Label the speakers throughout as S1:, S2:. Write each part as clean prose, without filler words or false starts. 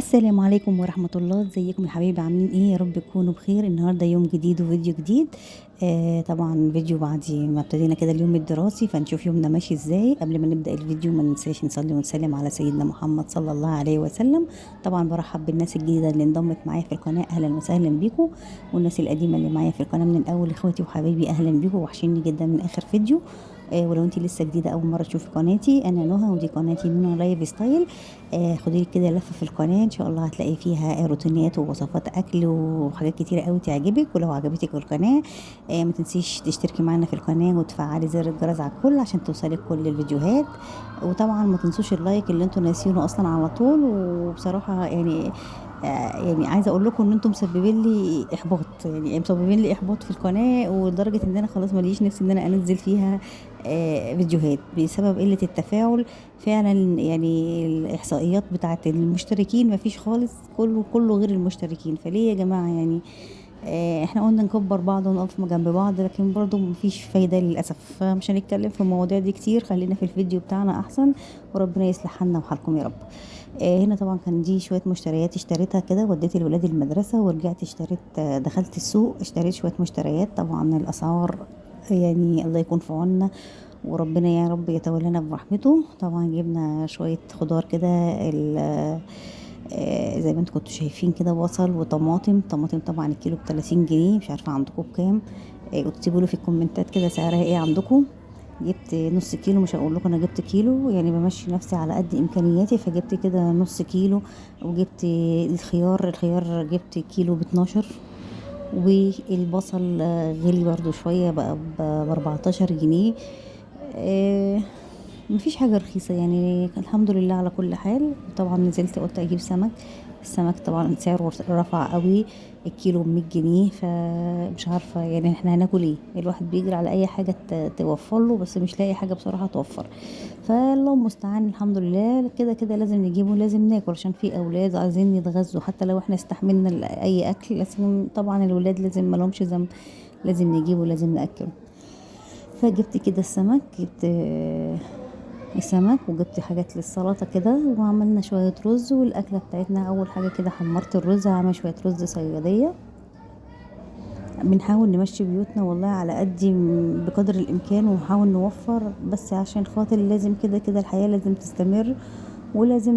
S1: السلام عليكم ورحمة الله، ازيكم يا حبايبي؟ عاملين ايه؟ يا رب تكونوا بخير. النهارده يوم جديد وفيديو جديد. طبعا فيديو بعد ما ابتدينا كده اليوم الدراسي، فنشوف يومنا ماشي ازاي. قبل ما نبدأ الفيديو ما ننساش نصلي ونسلم على سيدنا محمد صلى الله عليه وسلم. طبعا برحب بالناس الجديدة اللي انضمت معايا في القناة، اهلا وسهلا بيكم. والناس القديمة اللي معايا في القناة من الاول، اخواتي وحبايبي، اهلا بيكم، وحشيني جدا من اخر فيديو. ولو انت لسه جديده اول مره تشوفي قناتي، انا نهى ودي قناتي نونا لايف ستايل. خدي كده لفه في القناه، ان شاء الله هتلاقي فيها روتينات ووصفات اكل وحاجات كتيره قوي تعجبك. ولو عجبتك القناه ما تنسيش تشتركي معنا في القناه وتفعلي زر الجرس على الكل عشان توصلك كل الفيديوهات. وطبعا ما تنسوش اللايك اللي انتوا ناسينه اصلا على طول. وبصراحه يعني عايزه اقول لكم ان انتم مسببين لي احباط، يعني مسببين لي احباط في القناه، ولدرجه ان انا خلاص ماليش نفسي ان انا انزل فيها فيديوهات بسبب قله التفاعل. فعلا يعني الاحصائيات بتاعت المشتركين مفيش خالص، كله غير المشتركين. فليه يا جماعه يعني؟ احنا قلنا نكبر بعض ونقف جنب بعض، لكن برضو مفيش فايدة للأسف. فمش هنتكلم في المواضيع دي كتير، خلينا في الفيديو بتاعنا أحسن. وربنا يصلح حالنا وحالكم يا رب. هنا طبعا كان دي شوية مشتريات اشتريتها كده، وديت الولاد المدرسة ورجعت اشتريت. دخلت السوق اشتريت شوية مشتريات. طبعا الأسعار يعني الله يكون في عوننا، وربنا يا رب يتولانا برحمته. طبعا جبنا شوية خضار كده، زي ما انتوا كنتوا شايفين كده، بصل وطماطم. طماطم طبعا الكيلو ب30 جنيه، مش عارفه عندكم بكام. اكتبوا لي في الكومنتات كده سعرها ايه عندكم. جبت نص كيلو، مش هقول لكم انا جبت كيلو، يعني بمشي نفسي على قد امكانياتي، فجبت كده نص كيلو. وجبت الخيار جبت كيلو ب12. والبصل غلي برضو شويه، بقى ب14 جنيه. مفيش حاجة رخيصة يعني، الحمد لله على كل حال. طبعا نزلت قلت اجيب سمك. السمك طبعا سعره رفع قوي، الكيلو ب100 جنيه. فمش عارفة يعني احنا هناكل ايه؟ الواحد بيجري على اي حاجة توفر له، بس مش لاقي حاجة بصراحة توفر. فالله المستعان، الحمد لله. كده كده لازم نجيبه، لازم ناكل عشان في اولاد عايزين يتغذوا. حتى لو احنا استحملنا اي اكل، لازم طبعا الولاد لازم ملهمش ذنب، لازم نجيبه، لازم ناكله. فجبت كده السمك، جبت السمك، وجبت حاجات للسلطة كده، وعملنا شوية رز. والأكلة بتاعتنا أول حاجة كده حمرت الرز، عامل شوية رز صيادية. بنحاول نمشي بيوتنا والله على قد بقدر الإمكان، ونحاول نوفر، بس عشان خاطر لازم كده كده الحياة لازم تستمر، ولازم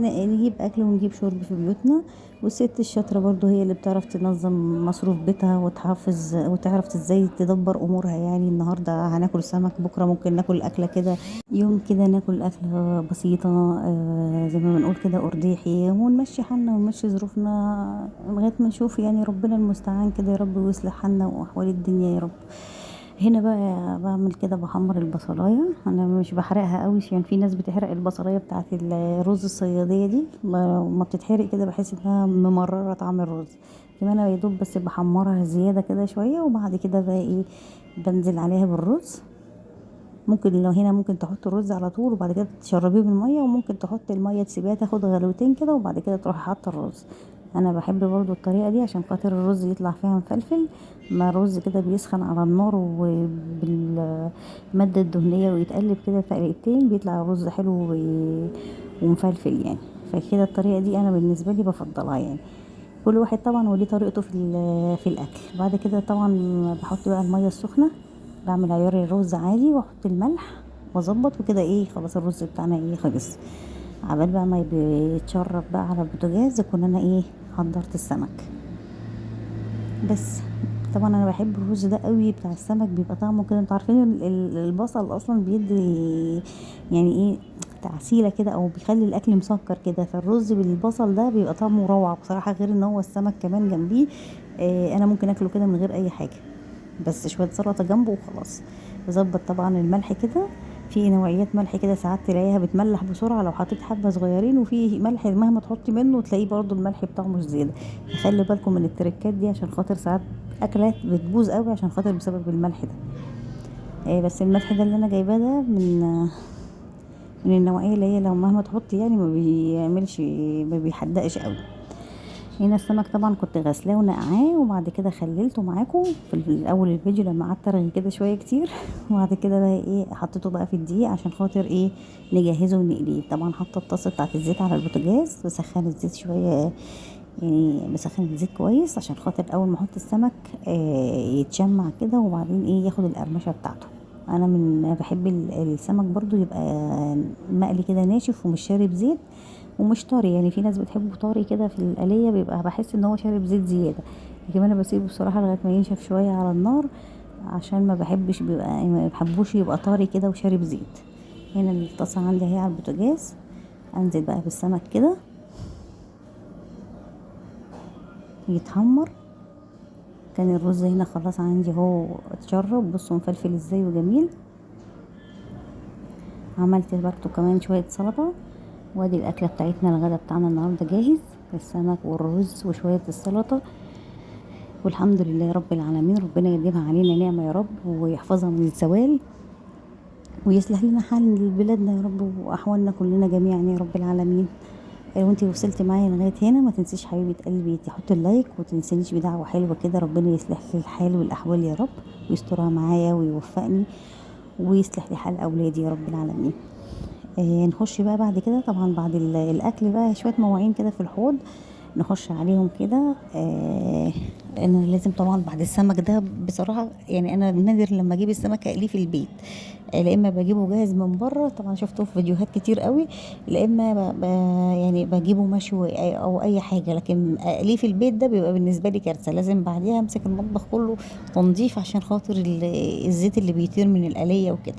S1: نجيب اكل ونجيب شرب في بيوتنا. والست الشاطره برضو هي اللي بتعرف تنظم مصروف بيتها وتحافظ وتعرف ازاي تدبر امورها. يعني النهارده هناكل سمك، بكره ممكن ناكل اكله كده، يوم كده ناكل اكله بسيطه، زي ما بنقول كده ارداحي، ونمشي حالنا ونمشي ظروفنا لغايه ما نشوف. يعني ربنا المستعان كده يا رب، ويصلح حالنا واحوال الدنيا يا رب. هنا بقى بعمل كده، بحمر البصلايه. انا مش بحرقها قوي، عشان في ناس بتحرق البصلايه بتاعت الرز الصياديه دي، ما بتتحرق كده، بحس انها ممرره طعم الرز. كمان انا يا دوب بس بحمرها زياده كده شويه، وبعد كده بقى ايه، بنزل عليها بالرز. ممكن لو هنا ممكن تحط الرز على طول وبعد كده تشربيه بالميه، وممكن تحط الميه تسيبيها تاخد غلوتين كده، وبعد كده تروحي حاطه الرز. انا بحب برضو الطريقه دي عشان خاطر الرز يطلع فيها مفلفل. ما الرز كده بيسخن على النار وبالماده الدهنيه ويتقلب كده تقليبتين، بيطلع الرز حلو ومفلفل يعني. فكده الطريقه دي انا بالنسبه لي بفضلها يعني. كل واحد طبعا وليه طريقته في الاكل. بعد كده طبعا بحط بقى الميه السخنه، بعمل عيار الرز عادي، واحط الملح واظبط، وكده ايه خلاص الرز بتاعنا ايه خلص. عبال بقى ما بيتشرب بقى على البوتاجاز، يكون انا ايه حضرت السمك بس. طبعا انا بحب الرز ده قوي بتاع السمك، بيبقى طعمه كده. انتوا عارفين البصل اصلا بيدي يعني ايه تعسيله كده، او بيخلي الاكل مسكر كده. فالرز بالبصل ده بيبقى طعمه روعه بصراحه، غير ان هو السمك كمان جنبيه. انا ممكن اكله كده من غير اي حاجه، بس شويه سلطه جنبه وخلاص. بظبط طبعا الملح كده، في نوعيات ملح كده ساعات تلاقيها بتملح بسرعه لو حطيت حبه صغيرين، وفي ملح مهما تحطي منه تلاقيه برضو الملح بتاعه مش زياده. خلي بالكم من التركات دي، عشان خاطر ساعات اكلات بتبوظ قوي عشان خاطر بسبب الملح ده. بس الملح ده اللي انا جايباه ده من النوعيه اللي هي لو مهما تحطي يعني ما بيعملش، ما بيحدقش قوي. هنا السمك طبعا كنت غسلاه ونقعاه، وبعد كده خللته معاكم في الاول الفيديو لما قعدت ارغي كده شويه كتير. وبعد كده بقى ايه حطيته بقى في الدقيق عشان خاطر ايه نجهزه ونقليه. طبعا حاطه الطاسه بتاعت الزيت على البوتاجاز، بسخن الزيت شويه، يعني بسخن الزيت كويس عشان خاطر اول ما احط السمك يتشمع كده، وبعدين ايه ياخد القرمشه بتاعته. انا من بحب السمك برضو يبقى مقلي كده ناشف ومش شارب زيت ومش طري. يعني في ناس بتحبه طري كده في القليه، بيبقى بحس ان هو شارب زيت زياده، لكن انا بسيبه بصراحه لغايه ما ينشف شويه على النار، عشان ما بحبش بيبقى يعني ما بحبوش يبقى طري كده وشارب زيت. هنا الطاسه عندي اهي على البوتاجاز، انزل بقى بالسمك كده يتحمر. كان الرز هنا خلاص عندي اهو اتشرب، بصوا مفلفل ازاي وجميل. عملت برضو كمان شويه سلطه، وادي الاكله بتاعتنا، الغدا بتاعنا النهارده جاهز، السمك والرز وشويه السلطه. والحمد لله رب العالمين، ربنا يجيبها علينا نعمه يا رب، ويحفظها من الزوال، ويصلح لنا حال بلادنا يا رب، واحوالنا كلنا جميعا يا رب العالمين. لو انتي وصلتي معايا لغايه هنا ما تنسيش حبيبه قلبي تحطي اللايك، وتنسينيش بدعوه حلوه كده. ربنا يصلح لي الحال والاحوال يا رب، ويسترها معايا ويوفقني، ويصلح لي حال اولادي يا رب العالمين. نخش بقى بعد كده، طبعا بعد الاكل بقى شويه مواعين كده في الحوض نخش عليهم كده. انا لازم طبعا بعد السمك ده بصراحه، يعني انا نادر لما اجيب السمك اقليه في البيت. لا اما بجيبه جاهز من بره، طبعا شفته في فيديوهات كتير قوي، لا اما يعني بجيبه مشوي او اي حاجه، لكن اقليه في البيت ده بيبقى بالنسبه لي كارثه. لازم بعديها امسك المطبخ كله تنظيف عشان خاطر الزيت اللي بيطير من القليه وكده.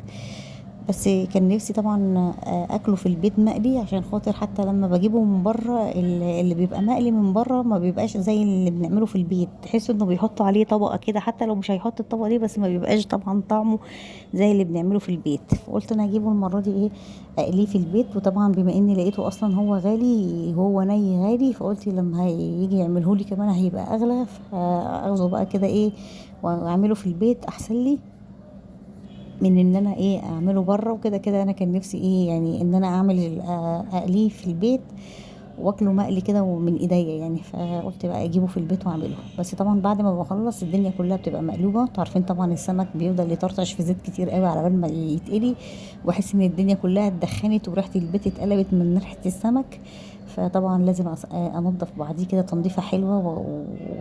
S1: بس كان نفسي طبعا اكله في البيت مقلي، عشان خاطر حتى لما بجيبه من بره اللي بيبقى مقلي من بره ما بيبقاش زي اللي بنعمله في البيت. تحس انه بيحطوا عليه طبقه كده، حتى لو مش هيحط الطبقه دي، بس ما بيبقاش طبعا طعمه زي اللي بنعمله في البيت. فقلت انا اجيبه المره دي ايه اقليه في البيت. وطبعا بما اني لقيته اصلا هو غالي، هو ني غالي، فقلت لما هيجي يعمله لي كمان هيبقى اغلى، فاخذه بقى كده ايه واعمله في البيت احسن لي من ان انا ايه اعمله بره. وكده كده انا كان نفسي ايه يعني ان انا اعمل اقليه في البيت واكله مقلي كده ومن ايديا يعني. فقلت بقى اجيبه في البيت واعمله. بس طبعا بعد ما بخلص الدنيا كلها بتبقى مقلوبه. انتوا عارفين طبعا السمك بيفضل يطرطش في زيت كتير قوي على بال ما يتقلي، واحس ان الدنيا كلها اتدخنت وريحه البيت اتقلبت من ريحه السمك. فطبعا لازم انضف بعديه كده تنظيفه حلوه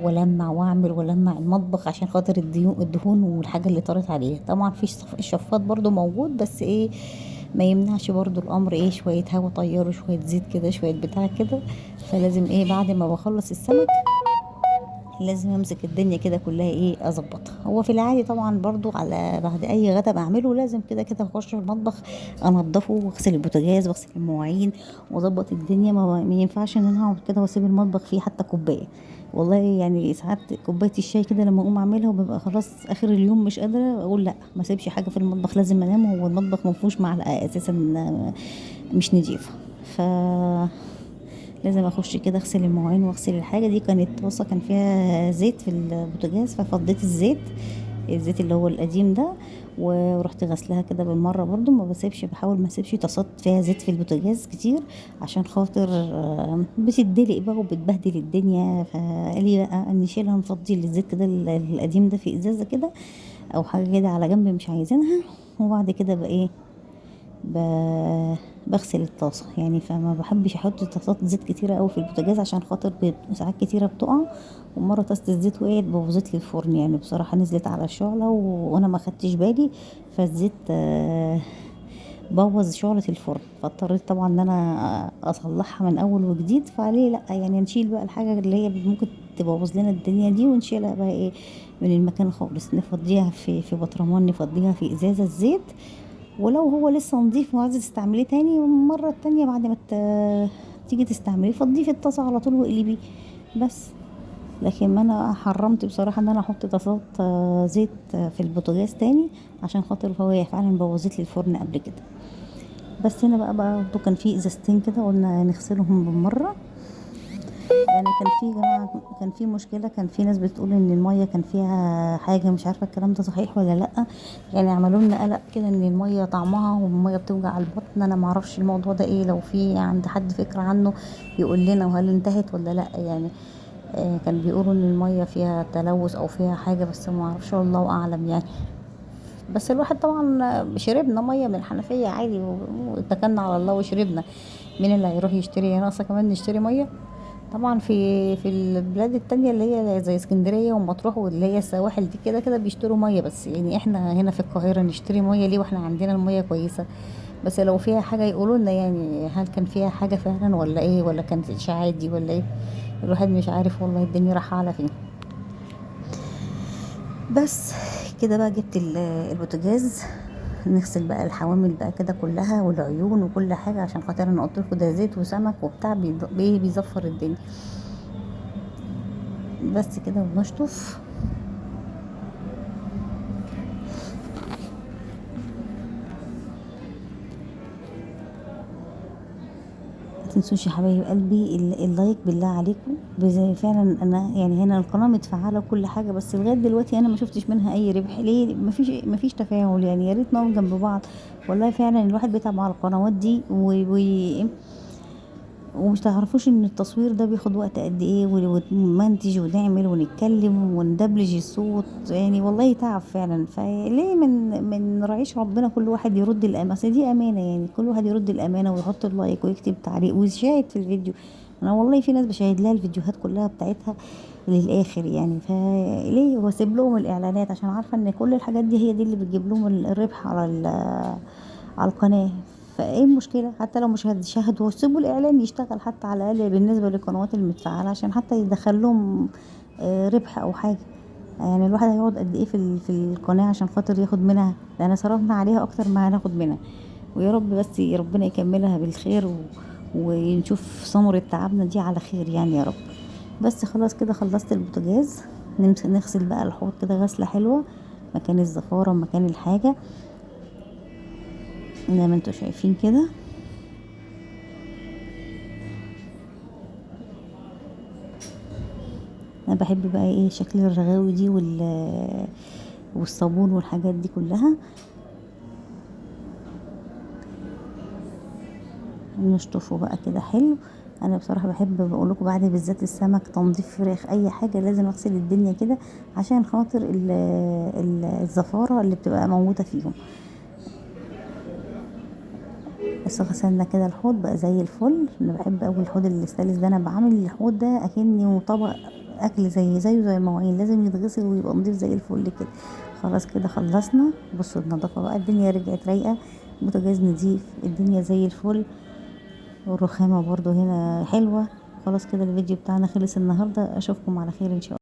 S1: ولمع واعمل ولمع المطبخ عشان خاطر الدهون والحاجه اللي طارت عليه. طبعا في الشفاط برضو موجود، بس ايه ما يمنعش برضو الامر ايه شويه هوا طياره شويه زيت كده شويه بتاع كده. فلازم ايه بعد ما بخلص السمك لازم امسك الدنيا كده كلها ايه اظبطها. هو في العادي طبعا برضو على بعد اي غدا بعمله لازم كده كده اخش في المطبخ انضفه واغسل البوتاجاز واغسل المواعين واظبط الدنيا. ما ينفعش ان انا اقعد كده واسيب المطبخ فيه حتى كوبايه. والله يعني ساعات كوبايه الشاي كده لما اقوم اعملها وببقى خلاص اخر اليوم مش قادره، اقول لا ما اسيبش حاجه في المطبخ، لازم انام. هو المطبخ ما فيهوش معلقه اساسا مش نضيفه. ف لازم اخش كده اغسل المواعين واغسل الحاجه دي. كانت طاسه كان فيها زيت في البوتاجاز، ففضيت الزيت اللي هو القديم ده، ورحت غسلها كده بالمره. برضو ما بسيبش، بحاول ما اسيبش طاسات فيها زيت في البوتاجاز كتير، عشان خاطر بتدلق بقى وبتبهدل الدنيا. فقال لي بقى نشيلها نفضي الزيت كده القديم ده في ازازه كده او حاجه كده على جنب مش عايزينها. وبعد كده بقى ايه بغسل الطاسة يعني. فما بحبش احط طاسات زيت كتيرة قوي في البوتاجاز، عشان خاطر ساعات كتيرة بتقع. ومرة طاسة الزيت وقعت بوظت لي الفرن، يعني بصراحة نزلت على الشعلة وانا ما خدتش بالي، فالزيت بوظ شعلة الفرن. فاضطريت طبعا ان انا اصلحها من اول وجديد. فعليه لا يعني نشيل بقى الحاجة اللي هي ممكن تبوظ لنا الدنيا دي، ونشيلها بقى ايه من المكان خالص، نفضيها في بطرمان، نفضيها في ازازة الزيت. ولو هو لسه نضيف وعايزه تستعمليه تاني المره التانية بعد ما تيجي تستعمليه فضيه في الطاسه على طول واقلبيه بس. لكن ما انا حرمت بصراحه ان انا احط طاسات زيت في البوتاجاز تاني، عشان خاطر هو فعلا بوظت لي الفرن قبل كده. بس هنا بقى برضه كان في ازازتين كده قلنا نغسلهم بالمره. يعني كان في جماعة كان في مشكلة، كان في ناس بتقول ان المية كان فيها حاجة، مش عارفة الكلام ده صحيح ولا لأ. يعني عملوا لنا قلق كده ان المية طعمها والمية بتوجع البطن. انا معرفش الموضوع ده ايه، لو في عند حد فكرة عنه يقول لنا، وهل انتهت ولا لأ يعني. كان بيقولوا ان المية فيها تلوث او فيها حاجة، بس ما اعرفش والله اعلم يعني. بس الواحد طبعا شربنا مية من الحنفية عادي واتكلنا على الله وشربنا. مين اللي هيروح يشتري؟ ناقصة كمان نشتري مية؟ طبعا في البلاد التانية اللي هي زي اسكندرية ومطروح واللي هي السواحل دي كده كده بيشتروا مية، بس يعني احنا هنا في القاهرة نشتري مية ليه واحنا عندنا المية كويسة؟ بس لو فيها حاجة يقولوا لنا يعني، هل كان فيها حاجة فعلا ولا ايه، ولا كانت اشاعات دي ولا ايه؟ الواحد مش عارف والله الدنيا رايحة على فين. بس كده بقى جبت البوتاجاز، نغسل بقى الحوامل بقى كده كلها والعيون وكل حاجة، عشان خاطر انا قلت لكم ده زيت وسمك وبتاع بيزفر الدنيا. بس كده ونشطف. متنسوش يا حبايب قلبي اللايك بالله عليكم. فعلا انا يعني هنا القناه متفعله وكل حاجه، بس لغايه دلوقتي انا ما شفتش منها اي ربح. ليه مفيش تفاعل يعني؟ يا ريت نقف جنب بعض. والله فعلا الواحد بيتعب على القنوات دي ومش تعرفوش ان التصوير ده بياخد وقت قد ايه، ونمنتج ونعمل ونتكلم وندبلج الصوت، يعني والله تعب فعلا. فليه من نراعيش ربنا؟ كل واحد يرد الامانه، اصل دي امانه يعني. كل واحد يرد الامانه ويحط اللايك ويكتب تعليق ويشاهد في الفيديو. انا والله في ناس بشاهد لها الفيديوهات كلها بتاعتها للاخر يعني. فليه واسيب لهم الاعلانات؟ عشان عارفه ان كل الحاجات دي هي دي اللي بتجيب لهم الربح على القناه. فايه المشكله؟ حتى لو مش هتشاهدوا سيبوا الاعلان يشتغل حتى على الاقل بالنسبه للقنوات المتفعله، عشان حتى يدخل لهم ربح او حاجه. يعني الواحد هيقعد قد ايه في القناه عشان خاطر ياخد منها؟ لان صرفنا عليها اكتر ما هناخد منها. ويا رب بس ربنا يكملها بالخير ونشوف ثمرة تعبنا دي على خير يعني يا رب. بس خلاص كده خلصت البوتاجاز. نغسل بقى الحوض كده غسله حلوه، مكان الزفاره مكان الحاجه زي ما انتوا شايفين كده. انا بحب بقى ايه شكل الرغاوي دي والصابون والحاجات دي كلها. نشطفه بقى كده حلو. انا بصراحه بحب بقول لكم بعد بالذات السمك، تنظيف فراخ اي حاجه لازم اغسل الدنيا كده عشان خاطر الزفاره اللي بتبقى موجوده فيهم. بس غسلنا كده الحوض بقى زي الفل. انا بحب قوي الحوض الاستانلس ده. انا بعمل الحوض ده اكني طبق اكل زي المواعين، لازم يتغسل ويبقى نضيف زي الفل كده. خلاص كده خلصنا. بصوا النظافه بقى، الدنيا رجعت رايقه، بوتاجاز نضيف، الدنيا زي الفل، والرخامه برضو هنا حلوه. خلاص كده الفيديو بتاعنا خلص النهارده. اشوفكم على خير ان شاء الله.